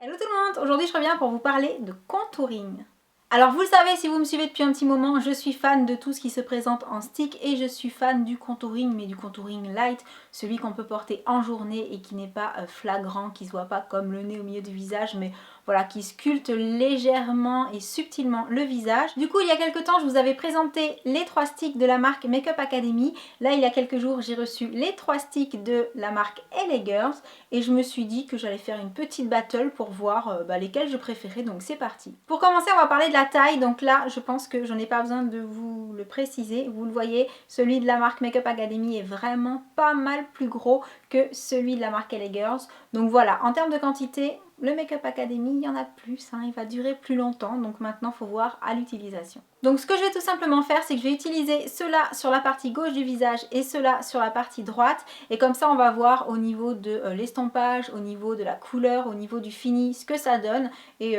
Hello tout le monde, aujourd'hui je reviens pour vous parler de contouring. Alors vous le savez, si vous me suivez depuis un petit moment, je suis fan de tout ce qui se présente en stick et je suis fan du contouring, mais du contouring light, celui qu'on peut porter en journée et qui n'est pas flagrant, qui se voit pas comme le nez au milieu du visage, mais voilà, qui sculpte légèrement et subtilement le visage. Du coup, il y a quelques temps, je vous avais présenté les 3 sticks de la marque Makeup Academy. Là, il y a quelques jours, j'ai reçu les 3 sticks de la marque LA Girls et je me suis dit que j'allais faire une petite battle pour voir lesquels je préférais, donc c'est parti. Pour commencer, on va parler de la taille. Donc là, je pense que j'en ai pas besoin de vous le préciser. Vous le voyez, celui de la marque Makeup Academy est vraiment pas mal plus gros que celui de la marque LA Girls. Donc voilà, en termes de quantité, le Makeup Academy, il y en a plus, hein, il va durer plus longtemps, donc maintenant il faut voir à l'utilisation. Donc ce que je vais tout simplement faire, c'est que je vais utiliser ceux-là sur la partie gauche du visage et ceux-là sur la partie droite, et comme ça on va voir au niveau de l'estompage, au niveau de la couleur, au niveau du fini, ce que ça donne, et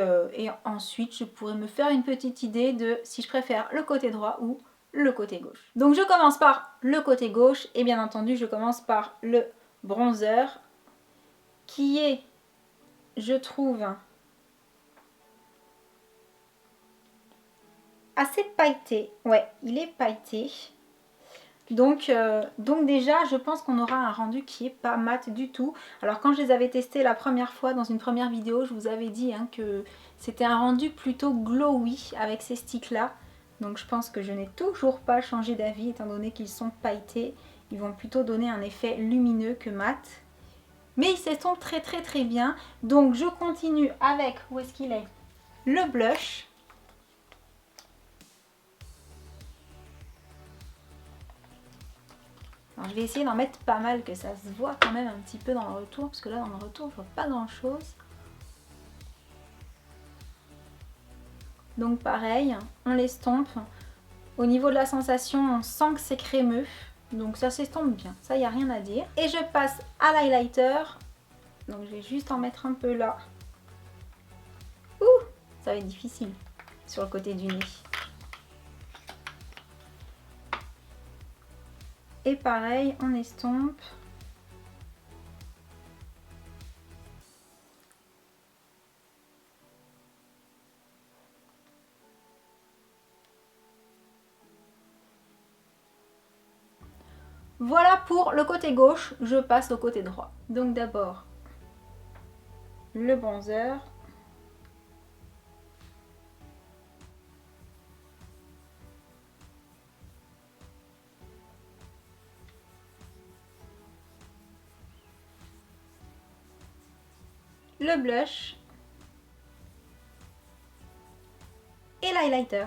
ensuite je pourrais me faire une petite idée de si je préfère le côté droit ou le côté gauche. Donc je commence par le côté gauche, et bien entendu je commence par le bronzer, qui est, je trouve, assez pailleté. Ouais, il est pailleté. Donc déjà, je pense qu'on aura un rendu qui est pas mat du tout. Alors quand je les avais testés la première fois dans une première vidéo, je vous avais dit que c'était un rendu plutôt glowy avec ces sticks-là. Donc je pense que je n'ai toujours pas changé d'avis étant donné qu'ils sont pailletés. Ils vont plutôt donner un effet lumineux que mat. Mais ils s'estompent très bien. Donc je continue avec, où est-ce qu'il est? Le blush. Alors, je vais essayer d'en mettre pas mal, que ça se voit quand même un petit peu dans le retour, parce que là dans le retour je vois pas grand chose. Donc pareil, on l'estompe. Au niveau de la sensation, on sent que c'est crémeux, donc ça s'estompe bien, ça y a rien à dire. Et je passe à l'highlighter, donc je vais juste en mettre un peu là. Ouh, ça va être difficile sur le côté du nez. Et pareil, on estompe. Voilà pour le côté gauche, je passe au côté droit. Donc d'abord le bronzer. Le blush et l'highlighter.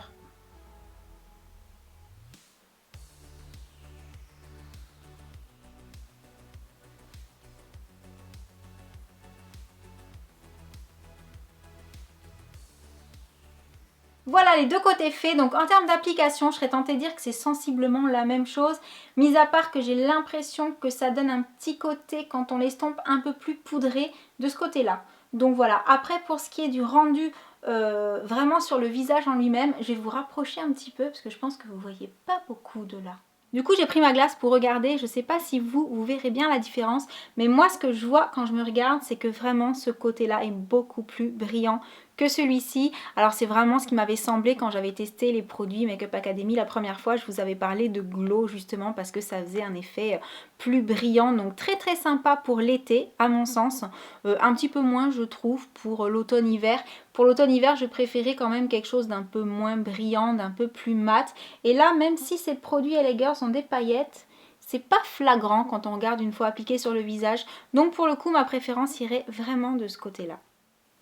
Voilà les deux côtés faits, donc en termes d'application, je serais tentée de dire que c'est sensiblement la même chose, mis à part que j'ai l'impression que ça donne un petit côté, quand on l'estompe, un peu plus poudré de ce côté-là. Donc voilà, après pour ce qui est du rendu vraiment sur le visage en lui-même, je vais vous rapprocher un petit peu parce que je pense que vous ne voyez pas beaucoup de là. Du coup j'ai pris ma glace pour regarder, je ne sais pas si vous verrez bien la différence, mais moi ce que je vois quand je me regarde, c'est que vraiment ce côté-là est beaucoup plus brillant que celui-ci. Alors c'est vraiment ce qui m'avait semblé quand j'avais testé les produits Makeup Academy la première fois. Je vous avais parlé de glow justement parce que ça faisait un effet plus brillant, donc très sympa pour l'été à mon sens. Un petit peu moins je trouve pour l'automne-hiver. Pour l'automne-hiver je préférais quand même quelque chose d'un peu moins brillant, d'un peu plus mat. Et là même si ces produits LA Girls sont des paillettes, c'est pas flagrant quand on regarde une fois appliqué sur le visage. Donc pour le coup ma préférence irait vraiment de ce côté-là.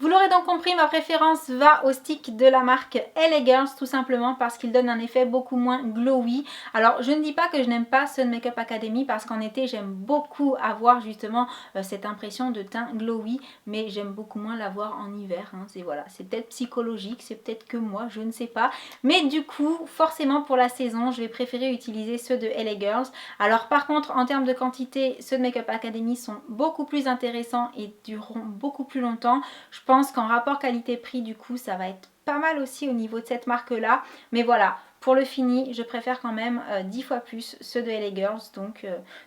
Vous l'aurez donc compris, ma préférence va au stick de la marque LA Girls, tout simplement parce qu'il donne un effet beaucoup moins glowy. Alors je ne dis pas que je n'aime pas Sun Makeup Academy parce qu'en été j'aime beaucoup avoir justement cette impression de teint glowy, mais j'aime beaucoup moins l'avoir en hiver. Hein. C'est peut-être psychologique, c'est peut-être que moi, je ne sais pas. Mais du coup, forcément pour la saison, je vais préférer utiliser ceux de LA Girls. Alors par contre, en termes de quantité, ceux de Makeup Academy sont beaucoup plus intéressants et dureront beaucoup plus longtemps. Je pense qu'en rapport qualité-prix, du coup, ça va être pas mal aussi au niveau de cette marque-là. Mais voilà, pour le fini, je préfère quand même 10 fois plus ceux de LA Girls.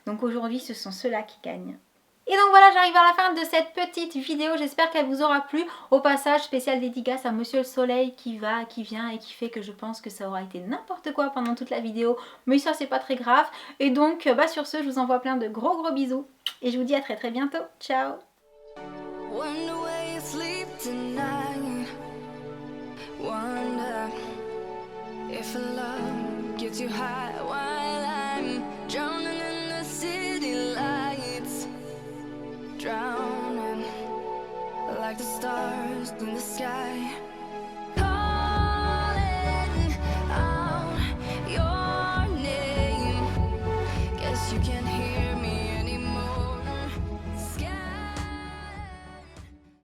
Donc aujourd'hui, ce sont ceux-là qui gagnent. Et donc voilà, j'arrive à la fin de cette petite vidéo, j'espère qu'elle vous aura plu. Au passage, spécial dédicace à Monsieur le Soleil qui va, qui vient et qui fait que je pense que ça aura été n'importe quoi pendant toute la vidéo. Mais ça, c'est pas très grave. Et donc, sur ce, je vous envoie plein de gros bisous. Et je vous dis à très bientôt. Ciao! Drowning like the stars in the sky.